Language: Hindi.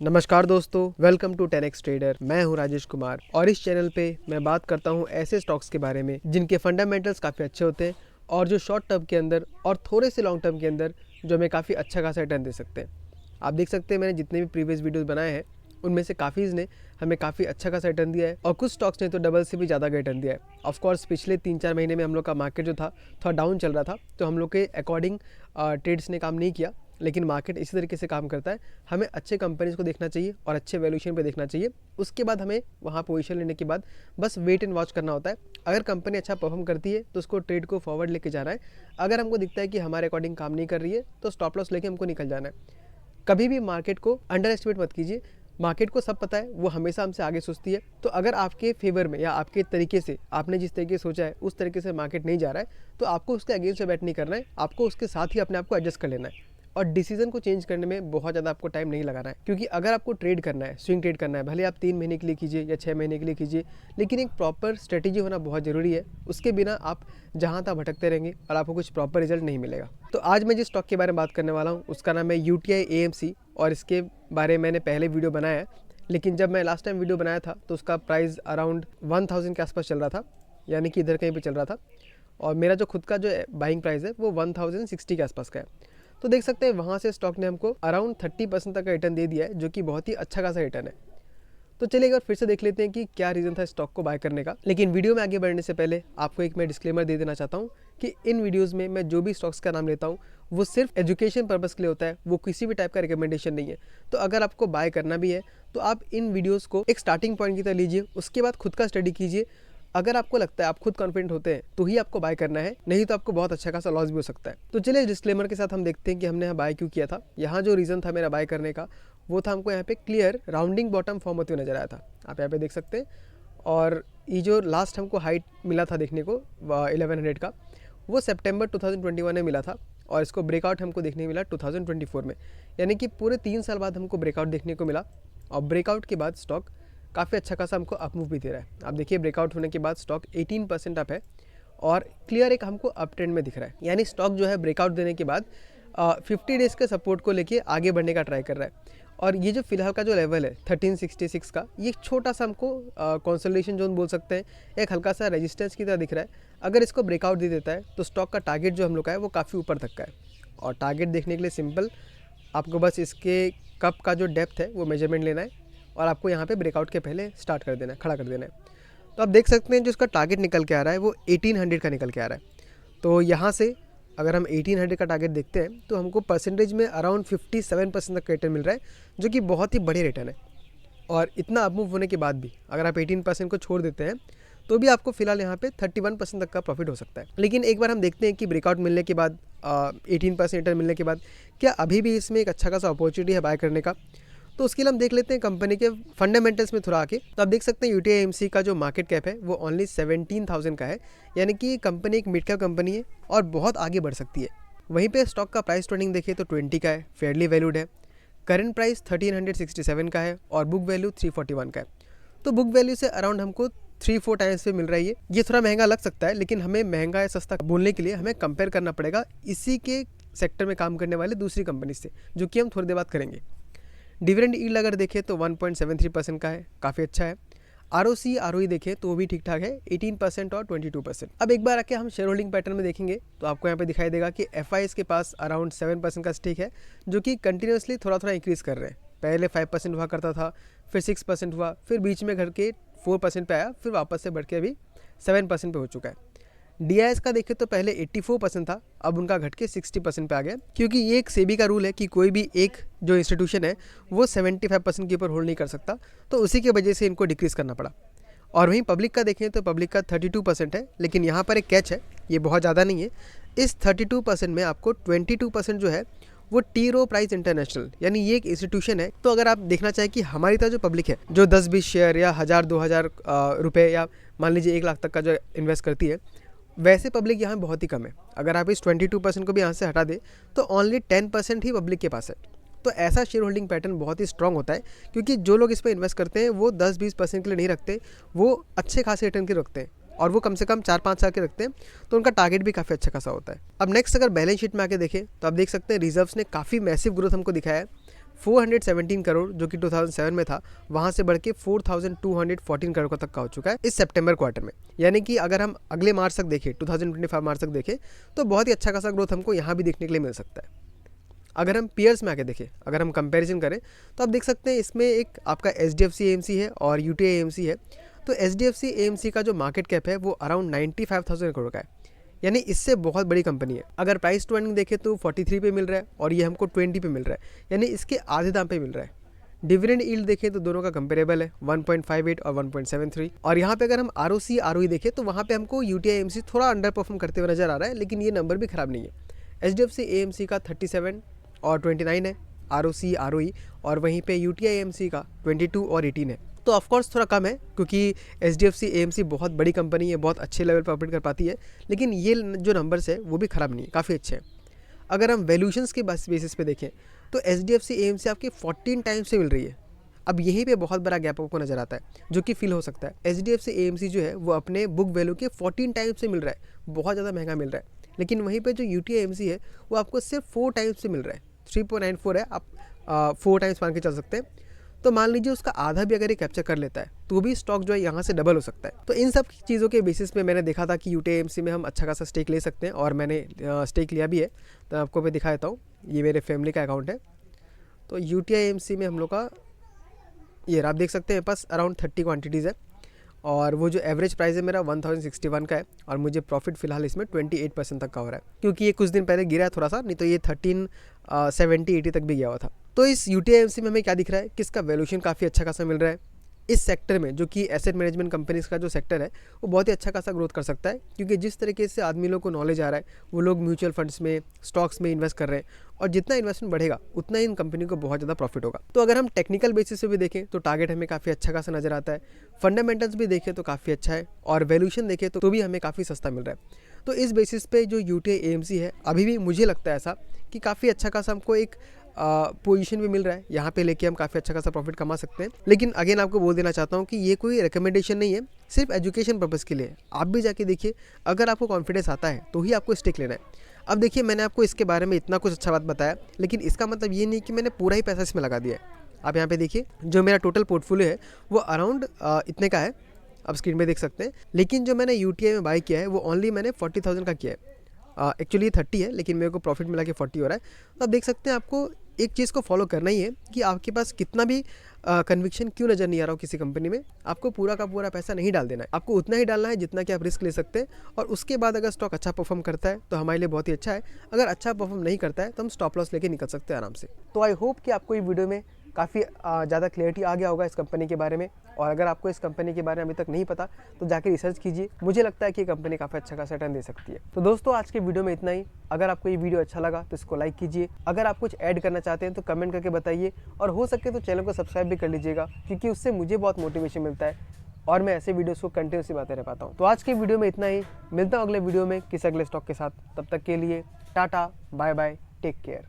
नमस्कार दोस्तों, वेलकम टू 10x ट्रेडर। मैं हूं राजेश कुमार और इस चैनल पे मैं बात करता हूं ऐसे स्टॉक्स के बारे में जिनके फंडामेंटल्स काफ़ी अच्छे होते हैं और जो शॉर्ट टर्म के अंदर और थोड़े से लॉन्ग टर्म के अंदर जो हमें काफ़ी अच्छा खासा रिटर्न दे सकते हैं। आप देख सकते हैं मैंने जितने भी प्रीवियस वीडियोस बनाए हैं उनमें से काफ़ी ने हमें काफ़ी अच्छा खासा रिटर्न दिया है और कुछ स्टॉक्स ने तो डबल से भी ज़्यादा का रिटर्न दिया है। ऑफकोर्स पिछले 3-4 महीने में हम लोग का मार्केट जो था थोड़ा डाउन चल रहा था, तो हम लोग के अकॉर्डिंग ट्रेड्स ने काम नहीं किया, लेकिन मार्केट इसी तरीके से काम करता है। हमें अच्छे कंपनीज को देखना चाहिए और अच्छे वैल्यूएशन पे देखना चाहिए। उसके बाद हमें वहाँ पोजीशन लेने के बाद बस वेट एंड वॉच करना होता है। अगर कंपनी अच्छा परफॉर्म करती है तो उसको ट्रेड को फॉरवर्ड लेके जाना है। अगर हमको दिखता है कि हमारे अकॉर्डिंग काम नहीं कर रही है तो स्टॉप लॉस लेके हमको निकल जाना है। कभी भी मार्केट को अंडर एस्टिमेट मत कीजिए। मार्केट को सब पता है, वो हमेशा हमसे आगे सोचती है। तो अगर आपके फेवर में या आपके तरीके से आपने जिस तरीके से सोचा है उस तरीके से मार्केट नहीं जा रहा है तो आपको उसके अगेंस्ट में बैट नहीं करना है। आपको उसके साथ ही अपने आप को एडजस्ट कर लेना है और डिसीजन को चेंज करने में बहुत ज़्यादा आपको टाइम नहीं लगाना है। क्योंकि अगर आपको ट्रेड करना है, स्विंग ट्रेड करना है, भले आप 3 महीने के लिए कीजिए या 6 महीने के लिए कीजिए, लेकिन एक प्रॉपर स्ट्रेटेजी होना बहुत ज़रूरी है। उसके बिना आप जहाँ तहाँ भटकते रहेंगे और आपको कुछ प्रॉपर रिजल्ट नहीं मिलेगा। तो आज मैं जिस स्टॉक के बारे में बात करने वाला हूँ उसका नाम है UTI AMC और इसके बारे में मैंने पहले वीडियो बनाया है, लेकिन जब मैं लास्ट टाइम वीडियो बनाया था तो उसका प्राइस अराउंड 1000 के आसपास चल रहा था, यानी कि इधर कहीं पे चल रहा था। और मेरा जो खुद का जो बाइंग प्राइस है वो 1060 के आसपास का है। तो देख सकते हैं वहाँ से स्टॉक ने हमको अराउंड 30% तक का रिटर्न दे दिया है, जो कि बहुत ही अच्छा खासा रिटर्न है। तो चलिए एक बार फिर से देख लेते हैं कि क्या रीज़न था स्टॉक को बाय करने का। लेकिन वीडियो में आगे बढ़ने से पहले आपको एक मैं डिस्क्लेमर दे देना चाहता हूँ कि इन वीडियोज़ में मैं जो भी स्टॉक्स का नाम लेता हूँ वो सिर्फ एजुकेशन पर्पज़ के लिए होता है, वो किसी भी टाइप का रिकमेंडेशन नहीं है। तो अगर आपको बाय करना भी है तो आप इन वीडियोज़ को एक स्टार्टिंग पॉइंट की तरह लीजिए, उसके बाद खुद का स्टडी कीजिए। अगर आपको लगता है आप खुद कॉन्फिडेंट होते हैं तो ही आपको बाय करना है, नहीं तो आपको बहुत अच्छा खासा लॉस भी हो सकता है। तो चलिए डिस्क्लेमर के साथ हम देखते हैं कि हमने यहाँ बाय क्यों किया था। यहाँ जो रीज़न था मेरा बाय करने का वो था हमको यहाँ पे क्लियर राउंडिंग बॉटम फॉर्म होते हुए नजर आया था। आप यहाँ पे देख सकते हैं। और ये जो लास्ट हमको हाइट मिला था देखने को 1100 का, वो सितंबर 2021 में मिला था और इसको ब्रेकआउट हमको देखने मिला 2024 में, यानी कि पूरे 3 साल बाद हमको ब्रेकआउट देखने को मिला। और ब्रेकआउट के बाद स्टॉक काफ़ी अच्छा खासा हमको अप मूव भी दे रहा है। आप देखिए ब्रेकआउट होने के बाद स्टॉक 18% अप है और क्लियर एक हमको अप ट्रेंड में दिख रहा है, यानी स्टॉक जो है ब्रेकआउट देने के बाद 50 डेज़ के सपोर्ट को लेके आगे बढ़ने का ट्राई कर रहा है। और ये जो फिलहाल का जो लेवल है 1366 का, ये एक छोटा सा हमको कंसोलिडेशन जोन बोल सकते हैं, एक हल्का सा रेजिस्टेंस की तरह दिख रहा है। अगर इसको ब्रेकआउट दे देता है तो स्टॉक का टारगेट जो हम लोग का है वो काफ़ी ऊपर तक का है। और टारगेट देखने के लिए सिंपल, आपको बस इसके कप का जो डेप्थ है वो मेजरमेंट लेना है और आपको यहाँ पे ब्रेकआउट के पहले स्टार्ट कर देना है, खड़ा कर देना है। तो आप देख सकते हैं जो इसका टारगेट निकल के आ रहा है वो 1800 का निकल के आ रहा है। तो यहाँ से अगर हम 1800 का टारगेट देखते हैं तो हमको परसेंटेज में अराउंड 57% तक का रिटर्न मिल रहा है, जो कि बहुत ही बड़े रिटर्न है। और इतना अप मूव होने के बाद भी अगर आप 18% को छोड़ देते हैं तो भी आपको फिलहाल यहाँ पे 31% तक का प्रॉफिट हो सकता है। लेकिन एक बार हम देखते हैं कि ब्रेकआउट मिलने के बाद 18% रिटर्न मिलने के बाद क्या अभी भी इसमें एक अच्छा खासा अपॉर्चुनिटी है बाय करने का। तो उसके लिए हम देख लेते हैं कंपनी के फंडामेंटल्स में थोड़ा आके। तो आप देख सकते हैं UTI AMC का जो मार्केट कैप है वो ओनली 17,000 का है, यानी कि कंपनी एक मिड कैप कंपनी है और बहुत आगे बढ़ सकती है। वहीं पे स्टॉक का प्राइस ट्रेडिंग देखिए तो 20 का है, फेयरली वैल्यूड है। करंट प्राइस 1367 का है और बुक वैल्यू 341 का है। तो बुक वैल्यू से अराउंड हमको 3-4 टाइम्स पे मिल रही है। ये थोड़ा महंगा लग सकता है, लेकिन हमें महंगा या सस्ता बोलने के लिए हमें कंपेयर करना पड़ेगा इसी के सेक्टर में काम करने वाले दूसरी कंपनी से, जो कि हम थोड़ी देर बात करेंगे। डिविडेंड यील्ड अगर देखें तो 1.73% का है, काफ़ी अच्छा है। ROC ROE देखें तो वो भी ठीक ठाक है, 18% और 22%। अब एक बार आके हम शेयर होल्डिंग पैटर्न में देखेंगे तो आपको यहाँ पे दिखाई देगा कि FIs के पास अराउंड 7% का स्टेक है, जो कि कंटिन्यूसली थोड़ा थोड़ा इंक्रीज़ कर रहे हैं। पहले 5% हुआ करता था, फिर 6% हुआ, फिर बीच में घर के 4% पे आया, फिर वापस से बढ़ के अभी 7% पे हो चुका है। DIS का देखें तो पहले 84% था, अब उनका घट के 60% पे आ गया, क्योंकि ये एक सेबी का रूल है कि कोई भी एक जो इंस्टीट्यूशन है वो 75% के ऊपर होल्ड नहीं कर सकता, तो उसी की वजह से इनको डिक्रीज़ करना पड़ा। और वहीं पब्लिक का देखें तो पब्लिक का 32% है, लेकिन यहाँ पर एक कैच है, ये बहुत ज़्यादा नहीं है। इस 32% में आपको 22% जो है वो टी रो प्राइस इंटरनेशनल, यानी ये एक इंस्टीट्यूशन है। तो अगर आप देखना चाहें कि हमारी तरह जो पब्लिक है जो 10-20 शेयर या 1000-2000 रुपये या मान लीजिए 1 लाख तक का जो इन्वेस्ट करती है, वैसे पब्लिक यहाँ बहुत ही कम है। अगर आप इस 22% को भी यहाँ से हटा दें तो ओनली 10% ही पब्लिक के पास है। तो ऐसा शेयर होल्डिंग पैटर्न बहुत ही स्ट्रांग होता है, क्योंकि जो लोग इस पर इन्वेस्ट करते हैं वो 10-20% के लिए नहीं रखते, वो अच्छे खासे रिटर्न के रखते हैं और वो कम से कम 4-5 साल के रखते हैं, तो उनका टारगेट भी काफ़ी अच्छा खासा होता है। अब नेक्स्ट अगर बैलेंस शीट में आके देखें तो आप देख सकते हैं रिजर्व्स ने काफ़ी मैसिव ग्रोथ हमको दिखाया है। 417 करोड़ जो कि 2007 में था, वहाँ से बढ़ के 4214 करोड़ तक का हो चुका है इस सितंबर क्वार्टर में। यानी कि अगर हम अगले मार्च तक देखें, 2025 मार्च तक देखें, तो बहुत ही अच्छा खासा ग्रोथ हमको यहाँ भी देखने के लिए मिल सकता है। अगर हम पीयर्स में आके देखें, अगर हम कंपैरिजन करें, तो आप देख सकते हैं इसमें एक आपका HDFC AMC है और UTI AMC है। तो HDFC AMC का जो मार्केट कैप है वो अराउंड 95,000 करोड़ का है, यानी इससे बहुत बड़ी कंपनी है। अगर प्राइस टू अर्निंग देखें तो 43 पे मिल रहा है और ये हमको 20 पे मिल रहा है, यानी इसके आधे दाम पे मिल रहा है। डिविडेंड यील्ड देखें तो दोनों का कंपेरेबल है, 1.58 और 1.73। और यहाँ पे अगर हम ROC ROE देखें तो वहाँ पे हमको UTI AMC थोड़ा अंडर परफॉर्म करते हुए नजर आ रहा है, लेकिन ये नंबर भी खराब नहीं है। HDFC AMC का 37 और 29 है ROC ROE, और वहीं पे UTI AMC का 22 और 18 है। तो ऑफकोर्स थोड़ा कम है, क्योंकि HDFC AMC बहुत बड़ी कंपनी है, बहुत अच्छे लेवल पर ऑपरेट कर पाती है, लेकिन ये जो नंबर्स है वो भी ख़राब नहीं है, काफ़ी अच्छे हैं। अगर हम वैल्यूशंस के बेसिस पे देखें तो HDFC AMC आपकी 14 टाइम्स से मिल रही है। अब यहीं पे बहुत बड़ा गैप आपको नज़र आता है, जो कि फील हो सकता है। HDFC AMC जो है वो अपने बुक वैल्यू के 14 टाइम्स से मिल रहा है, बहुत ज़्यादा महंगा मिल रहा है। लेकिन वहीं पे जो UTI AMC है वो आपको सिर्फ 4 टाइम्स से मिल रहा है, 3.94 है, आप 4 टाइम्स मान के चल सकते हैं। तो मान लीजिए उसका आधा भी अगर ये कैप्चर कर लेता है तो भी स्टॉक जो है यहाँ से डबल हो सकता है। तो इन सब चीज़ों के बेसिस पे मैंने देखा था कि UTI AMC में हम अच्छा खासा स्टेक ले सकते हैं, और मैंने स्टेक लिया भी है। तो आपको मैं दिखा देता हूँ, ये मेरे फैमिली का अकाउंट है। तो UTI AMC में हम लोग का ये आप देख सकते हैं पास अराउंड 30 क्वान्टिटीज़ है, और वो जो एवरेज प्राइस है मेरा 1061 का है, और मुझे प्रॉफिट फिलहाल इसमें 28% तक का हो रहा है, क्योंकि ये कुछ दिन पहले गिरा है थोड़ा सा, नहीं तो ये 1370-80 तक भी गया हुआ था। तो इस UTI AMC में हमें क्या दिख रहा है कि इसका वैल्यूएशन काफ़ी अच्छा खासा मिल रहा है। इस सेक्टर में, जो कि एसेट मैनेजमेंट कंपनीज़ का जो सेक्टर है, वो बहुत ही अच्छा खासा ग्रोथ कर सकता है, क्योंकि जिस तरीके से आदमी लोग को नॉलेज आ रहा है, वो लोग म्यूचुअल फंड्स में, स्टॉक्स में इन्वेस्ट कर रहे हैं, और जितना इन्वेस्टमेंट बढ़ेगा उतना ही इन कंपनी को बहुत ज़्यादा प्रॉफिट होगा। तो अगर हम टेक्निकल बेसिस पे भी देखें तो टारगेट हमें काफ़ी अच्छा खासा नजर आता है, फंडामेंटल्स भी देखें तो काफ़ी अच्छा है, और वैल्यूएशन देखें तो भी हमें काफ़ी सस्ता मिल रहा है। तो इस बेसिस पे जो UTI AMC है, अभी भी मुझे लगता है ऐसा कि काफ़ी अच्छा खासा हमको एक पोजीशन भी मिल रहा है, यहाँ पे लेके हम काफ़ी अच्छा खासा प्रॉफिट कमा सकते हैं। लेकिन अगेन आपको बोल देना चाहता हूँ कि ये कोई रिकमेंडेशन नहीं है, सिर्फ एजुकेशन पर्पज़ के लिए। आप भी जाके देखिए, अगर आपको कॉन्फिडेंस आता है तो ही आपको स्टेक लेना है। अब देखिए, मैंने आपको इसके बारे में इतना कुछ अच्छा बात बताया, लेकिन इसका मतलब ये नहीं कि मैंने पूरा ही पैसा इसमें लगा दिया है। आप यहाँ पे देखिए, जो मेरा टोटल पोर्टफोलियो है वो अराउंड इतने का है, आप स्क्रीन पे देख सकते हैं। लेकिन जो मैंने UTI में बाय किया है वो ओनली मैंने 40,000 का किया है। एक्चुअली 30 है, लेकिन मेरे को प्रॉफिट मिला के 40 हो रहा है। तो आप देख सकते हैं, आपको एक चीज़ को फॉलो करना ही है कि आपके पास कितना भी कन्विक्शन क्यों नज़र नहीं आ रहा हो किसी कंपनी में, आपको पूरा का पूरा पैसा नहीं डाल देना है। आपको उतना ही डालना है जितना कि आप रिस्क ले सकते हैं, और उसके बाद अगर स्टॉक अच्छा परफॉर्म करता है तो हमारे लिए बहुत ही अच्छा है। अगर अच्छा परफॉर्म नहीं करता है तो हम स्टॉप लॉस लेके निकल सकते हैं आराम से। तो आई होप कि आपको ये वीडियो में काफ़ी ज़्यादा क्लियरिटी आ गया होगा इस कंपनी के बारे में, और अगर आपको इस कंपनी के बारे में अभी तक नहीं पता तो जाके रिसर्च कीजिए। मुझे लगता है कि ये कंपनी काफ़ी अच्छा खासा रिटर्न दे सकती है। तो दोस्तों, आज के वीडियो में इतना ही। अगर आपको ये वीडियो अच्छा लगा तो इसको लाइक कीजिए। अगर आप कुछ ऐड करना चाहते हैं तो कमेंट करके बताइए, और हो सके तो चैनल को सब्सक्राइब भी कर लीजिएगा, क्योंकि उससे मुझे बहुत मोटिवेशन मिलता है और मैं ऐसे वीडियोस को कंटिन्यूसली बनाते रह पाता हूँ। तो आज के वीडियो में इतना ही। मिलता हूँ अगले वीडियो में किसी अगले स्टॉक के साथ। तब तक के लिए tata, bye bye, take care.